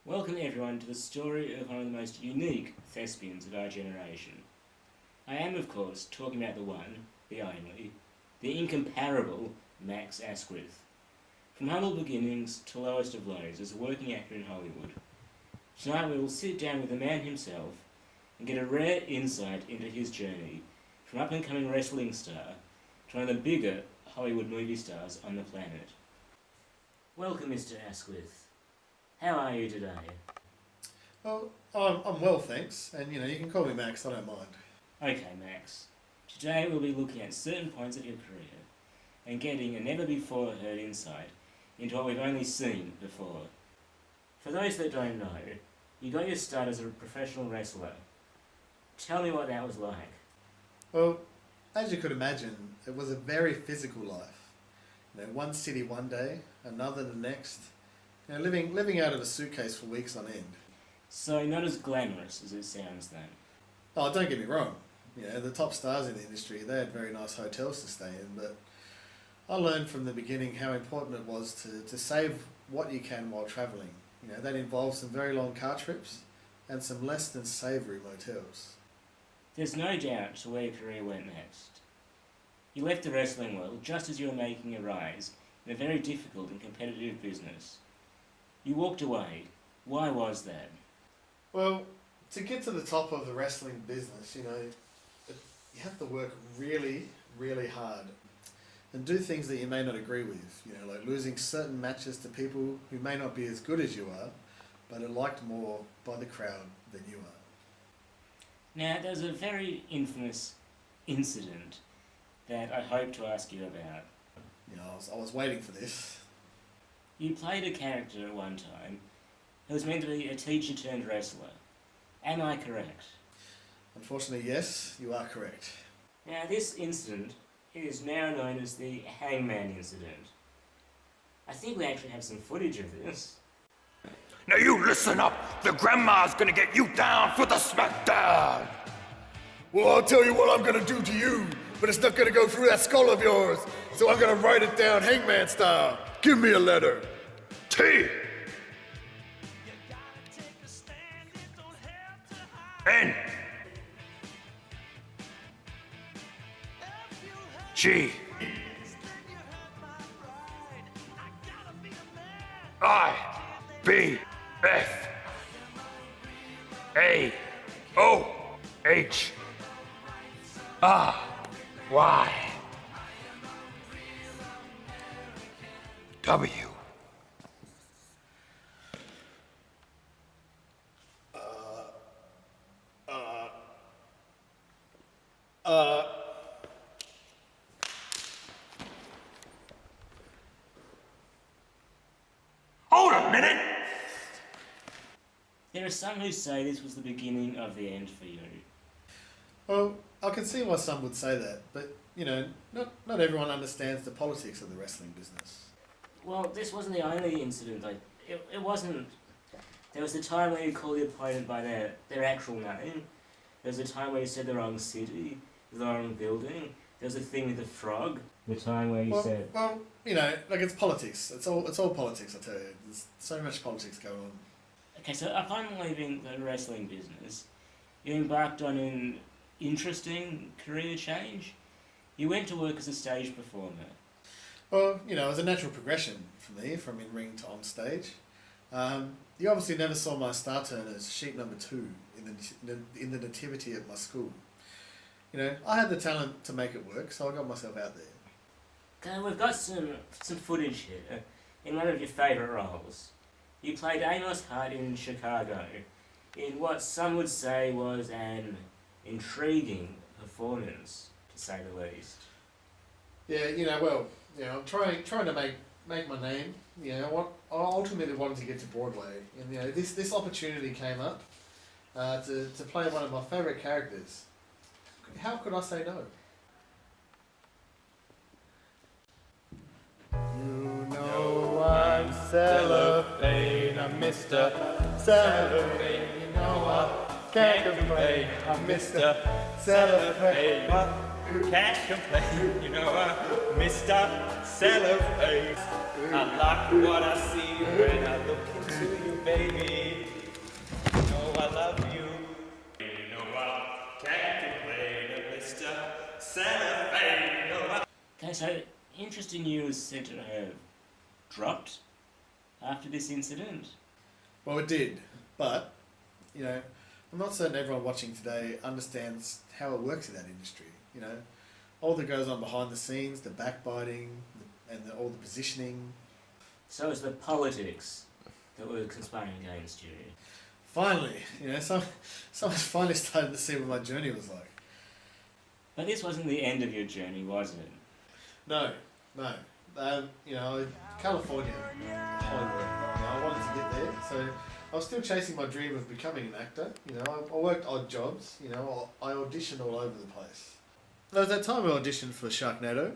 Welcome everyone to the story of one of the most unique thespians of our generation. I am, of course, talking about the one, the only, the incomparable Max Asquith. From humble beginnings to lowest of lows as a working actor in Hollywood, tonight we will sit down with the man himself and get a rare insight into his journey from up-and-coming wrestling star to one of the bigger Hollywood movie stars on the planet. Welcome, Mr. Asquith. How are you today? Well, I'm well, thanks. And, you can call me Max, I don't mind. Okay, Max. Today we'll be looking at certain points of your career and getting a never-before-heard insight into what we've only seen before. For those that don't know, you got your start as a professional wrestler. Tell me what that was like. Well, as you could imagine, it was a very physical life. One city one day, another the next. Living out of a suitcase for weeks on end. So not as glamorous as it sounds then. Oh, don't get me wrong. The top stars in the industry, they had very nice hotels to stay in, but I learned from the beginning how important it was to save what you can while travelling. That involves some very long car trips and some less than savoury motels. There's no doubt to where your career went next. You left the wrestling world just as you were making a rise in a very difficult and competitive business. You walked away. Why was that? Well, to get to the top of the wrestling business, you have to work really, really hard and do things that you may not agree with, like losing certain matches to people who may not be as good as you are, but are liked more by the crowd than you are. Now, there's a very infamous incident that I hope to ask you about. I was waiting for this. You played a character at one time who was meant to be a teacher-turned-wrestler. Am I correct? Unfortunately, yes, you are correct. Now, this incident is now known as the Hangman incident. I think we actually have some footage of this. Now you listen up! The grandma's gonna get you down for the smackdown! Well, I'll tell you what I'm gonna do to you, but it's not gonna go through that skull of yours, so I'm gonna write it down Hangman style. Give me a letter. T. N. G. I. B. F. A. O. H. R. Y. W. Hold a minute! There are some who say this was the beginning of the end for you. Well, I can see why some would say that, but, not everyone understands the politics of the wrestling business. Well, this wasn't the only incident. It wasn't... There was the time where you called the opponent by their actual name. There was a time where you said the wrong city, the wrong building. There was a thing with the frog. The time where you said... Well, it's politics. It's all politics, I tell you. There's so much politics going on. Okay, so upon leaving the wrestling business, you embarked on an interesting career change. You went to work as a stage performer. Well, it was a natural progression for me from in-ring to on stage. You obviously never saw my star turn as sheep number 2 in the nativity at my school. I had the talent to make it work, so I got myself out there. Okay, we've got some footage here in one of your favourite roles. You played Amos Hart in Chicago in what some would say was an intriguing performance, to say the least. Yeah, I'm trying to make my name. I ultimately wanted to get to Broadway, and this opportunity came up to play one of my favourite characters. How could I say no? I'm Cellophane, I'm Mr. Cellophane. I can't complain, I'm Mr. Cellophane. Can't complain, I'm Mr. Cellophane. I like what I see when I look into you, baby. Okay, so interest in you is said to have dropped after this incident. Well, it did, but, you know, I'm not certain everyone watching today understands how it works in that industry. You know, all that goes on behind the scenes, the backbiting, and all the positioning. So it's the politics that were conspiring against you. Finally, you know, someone's finally started to see what my journey was like. But this wasn't the end of your journey, was it? No. You know, California, Hollywood. You know, I wanted to get there, so I was still chasing my dream of becoming an actor. You know, I worked odd jobs. You know, I auditioned all over the place. There was that time I auditioned for Sharknado.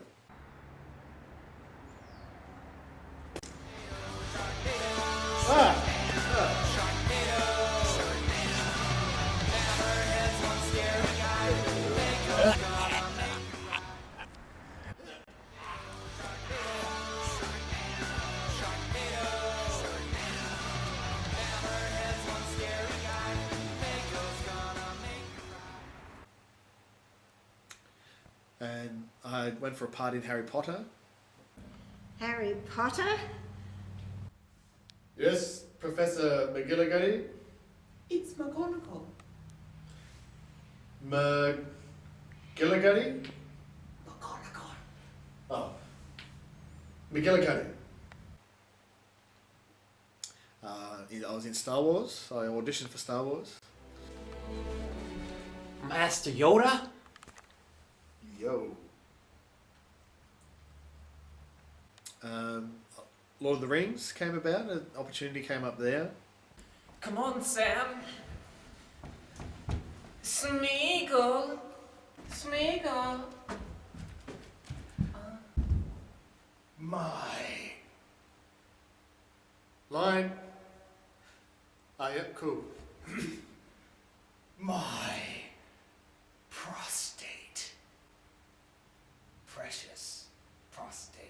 And I went for a part in Harry Potter. Harry Potter? Yes, Professor McGillicuddy. It's McGonagall. McGillicuddy? McGonagall. Oh. McGillicuddy. I was in Star Wars. I auditioned for Star Wars. Master Yoda? Yo. Lord of the Rings came about. An opportunity came up there. Come on, Sam. Smeagol. Smeagol. My line. Yep, cool. My prostate. Precious prostate.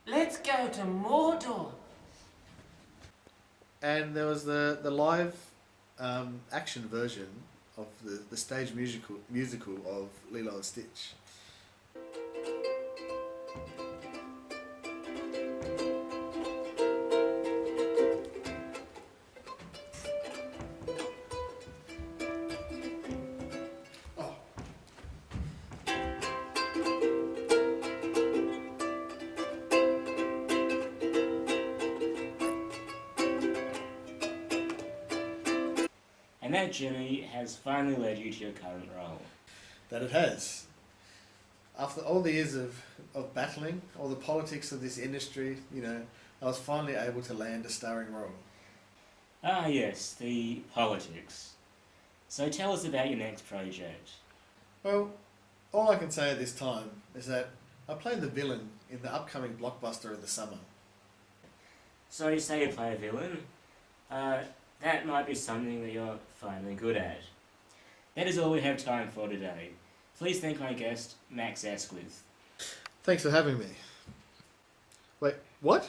Let's go to Mordor. And there was the live action version of the stage musical of Lilo and Stitch. And that journey has finally led you to your current role. That it has. After all the years of battling, all the politics of this industry, you know, I was finally able to land a starring role. Ah yes, the politics. So tell us about your next project. Well, all I can say at this time is that I played the villain in the upcoming blockbuster of the summer. So you say you play a villain? That might be something that you're finally good at. That is all we have time for today. Please thank my guest, Max Asquith. Thanks for having me. Wait, what?